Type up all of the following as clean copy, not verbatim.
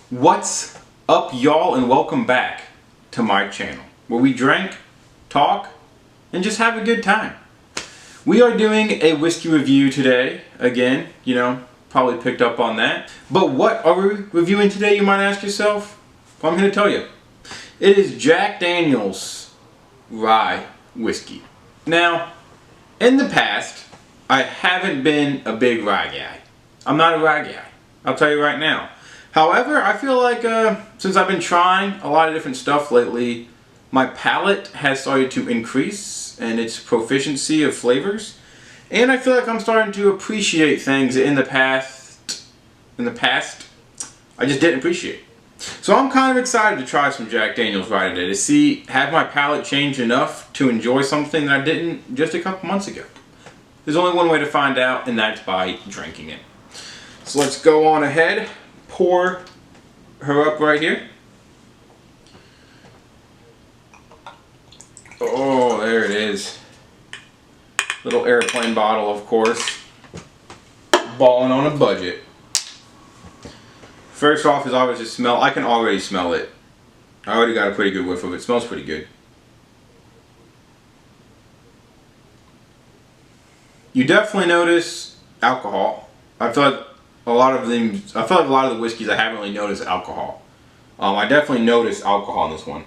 What's up, y'all, and welcome back to my channel where we drink, talk, and just have a good time. We are doing a whiskey review today. Again, probably picked up on that. But what are we reviewing today, you might ask yourself? Well, I'm here to tell you. It is Jack Daniel's Rye Whiskey. Now, in the past, I haven't been a big rye guy. I'm not a rye guy. I'll tell you right now. However, I feel like since I've been trying a lot of different stuff lately, my palate has started to increase and its proficiency of flavors. And I feel like I'm starting to appreciate things in the past I just didn't appreciate. So I'm kind of excited to try some Jack Daniel's Rye today to have my palate change enough to enjoy something that I didn't just a couple months ago. There's only one way to find out, and that's by drinking it. So let's go on ahead. Pour her up right here. Oh, there it is. Little airplane bottle, of course. Balling on a budget. First off is obviously smell. I can already smell it. I already got a pretty good whiff of it. It smells pretty good. You definitely notice alcohol. I feel like a lot of the whiskeys I haven't really noticed alcohol. I definitely noticed alcohol in this one.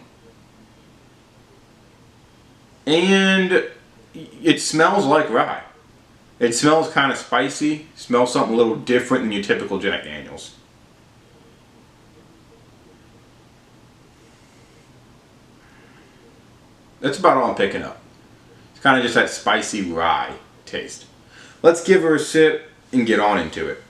And it smells like rye. It smells kind of spicy. Smells something a little different than your typical Jack Daniel's. That's about all I'm picking up. It's kind of just that spicy rye taste. Let's give her a sip and get on into it.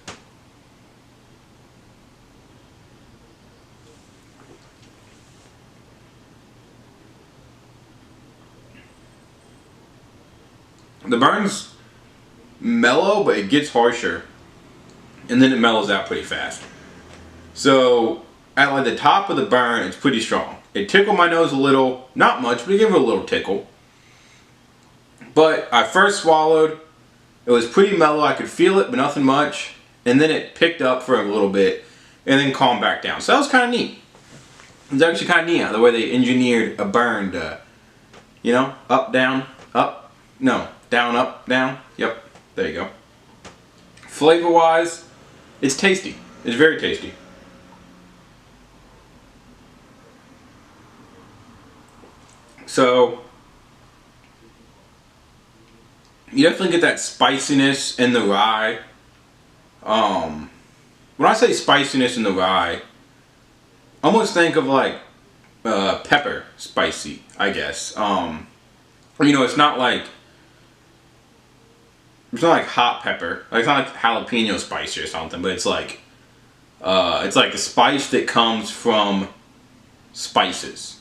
The burn's mellow, but it gets harsher, and then it mellows out pretty fast. So at like the top of the burn, it's pretty strong. It tickled my nose a little, not much, but it gave it a little tickle. But I first swallowed, it was pretty mellow. I could feel it, but nothing much. And then it picked up for a little bit, and then calmed back down. So that was kind of neat. It was actually kind of neat the way they engineered a burn to, up, down, up, no. Down, up, down. Yep, there you go. Flavor-wise, it's tasty. It's very tasty. So, you definitely get that spiciness in the rye. When I say spiciness in the rye, I almost think of like pepper spicy, I guess. It's not like hot pepper. Like, it's not like jalapeno spicy or something, but it's like the spice that comes from spices,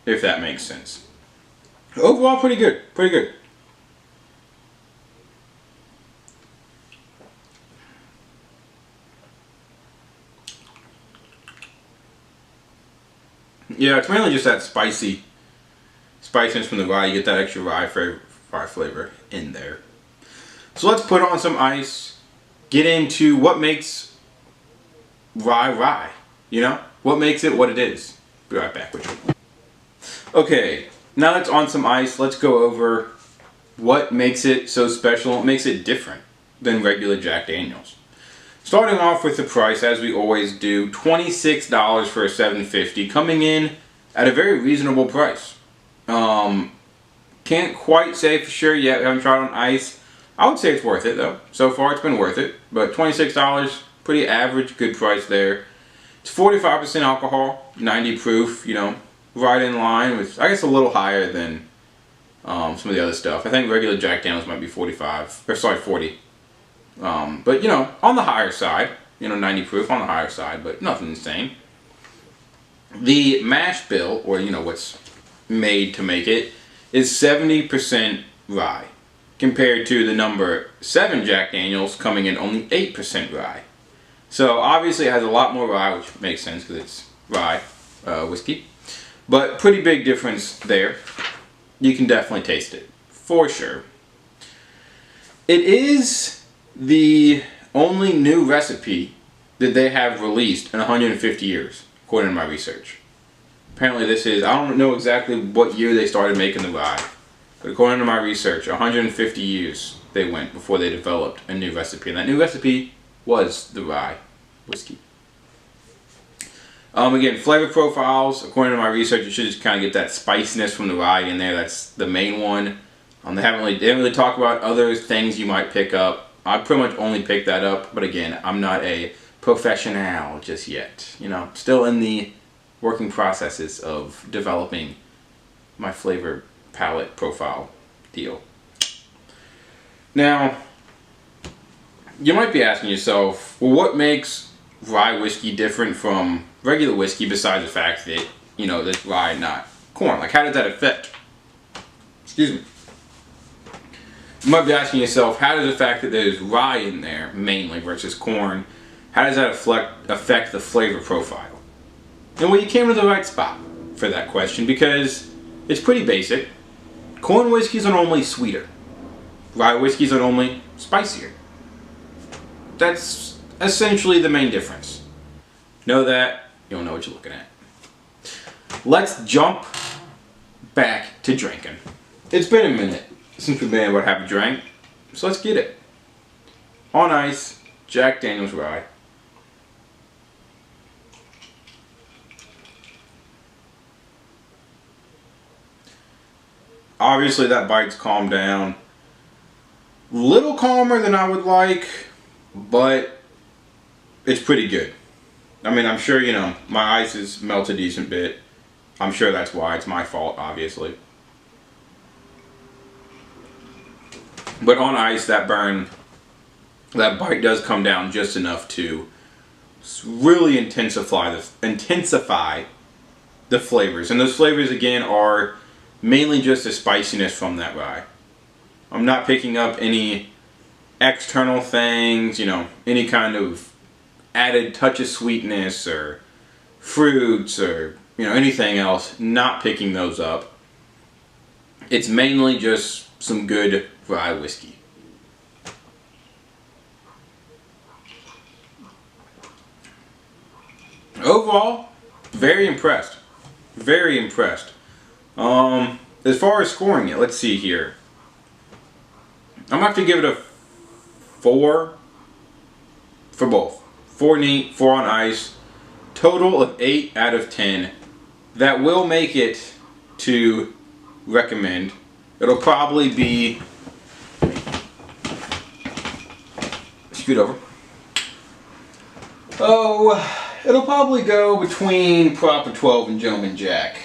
if that makes sense. Overall, pretty good. Pretty good. Yeah, it's mainly just that spiciness from the rye. You get that extra rye flavor in there. So let's put on some ice, get into what makes rye. What makes it what it is. Be right back with you. Okay, now that's on some ice, let's go over what makes it so special, what makes it different than regular Jack Daniel's. Starting off with the price, as we always do, $26 for a 750, coming in at a very reasonable price. Can't quite say for sure yet, we haven't tried on ice. I would say it's worth it though. So far it's been worth it. But $26, pretty average, good price there. It's 45% alcohol, 90 proof, right in line with, I guess, a little higher than some of the other stuff. I think regular Jack Daniel's might be 40. But, on the higher side, 90 proof on the higher side, but nothing insane. The mash bill, or, what's made to make it, is 70% rye, compared to the number 7 Jack Daniel's coming in only 8% rye. So obviously it has a lot more rye, which makes sense because it's rye whiskey. But pretty big difference there. You can definitely taste it, for sure. It is the only new recipe that they have released in 150 years, according to my research. Apparently this is, I don't know exactly what year they started making the rye, but according to my research, 150 years they went before they developed a new recipe. And that new recipe was the rye whiskey. Again, flavor profiles, according to my research, you should just kind of get that spiciness from the rye in there. That's the main one. They didn't really talk about other things you might pick up. I pretty much only picked that up, but again, I'm not a professional just yet. You know, still in the working processes of developing my flavor palette profile deal. Now, you might be asking yourself, well, what makes rye whiskey different from regular whiskey besides the fact that, you know, this rye, not corn? Like, how does that affect? Excuse me. You might be asking yourself, how does the fact that there's rye in there mainly versus corn, how does that affect the flavor profile? And well, you came to the right spot for that question because it's pretty basic. Corn whiskeys are normally sweeter. Rye whiskeys are normally spicier. That's essentially the main difference. Know that, you'll know what you're looking at. Let's jump back to drinking. It's been a minute since we've been able to have a drink, so let's get it. On ice, Jack Daniel's rye. Obviously that bite's calmed down. Little calmer than I would like, but it's pretty good. I mean, I'm sure, you know, my ice has melted a decent bit. I'm sure that's why. It's my fault, obviously. But on ice, that bite does come down just enough to really intensify the flavors. And those flavors, again, are mainly just the spiciness from that rye. I'm not picking up any external things, you know, any kind of added touch of sweetness or fruits or, you know, anything else. Not picking those up. It's mainly just some good rye whiskey. Overall, very impressed. Very impressed. As far as scoring it, let's see here. I'm gonna have to give it a 4 for both. 4 neat, 4 on ice. Total of 8 out of 10. That will make it to recommend. It'll probably be, scoot over. Oh, it'll probably go between Proper 12 and Gentleman Jack.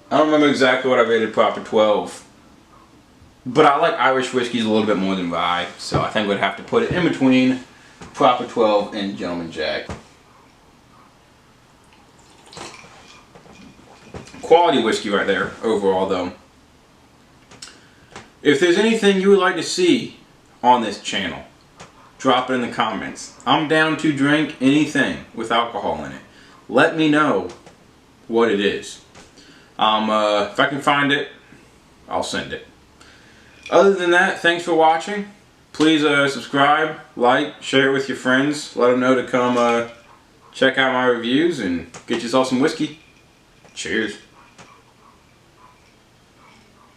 I don't remember exactly what I rated Proper 12. But I like Irish whiskeys a little bit more than rye, so I think we'd have to put it in between Proper 12 and Gentleman Jack. Quality whiskey right there, overall though. If there's anything you would like to see on this channel, drop it in the comments. I'm down to drink anything with alcohol in it. Let me know what it is. If I can find it, I'll send it. Other than that, thanks for watching. Please subscribe, like, share it with your friends. Let them know to come check out my reviews and get yourself some whiskey. Cheers.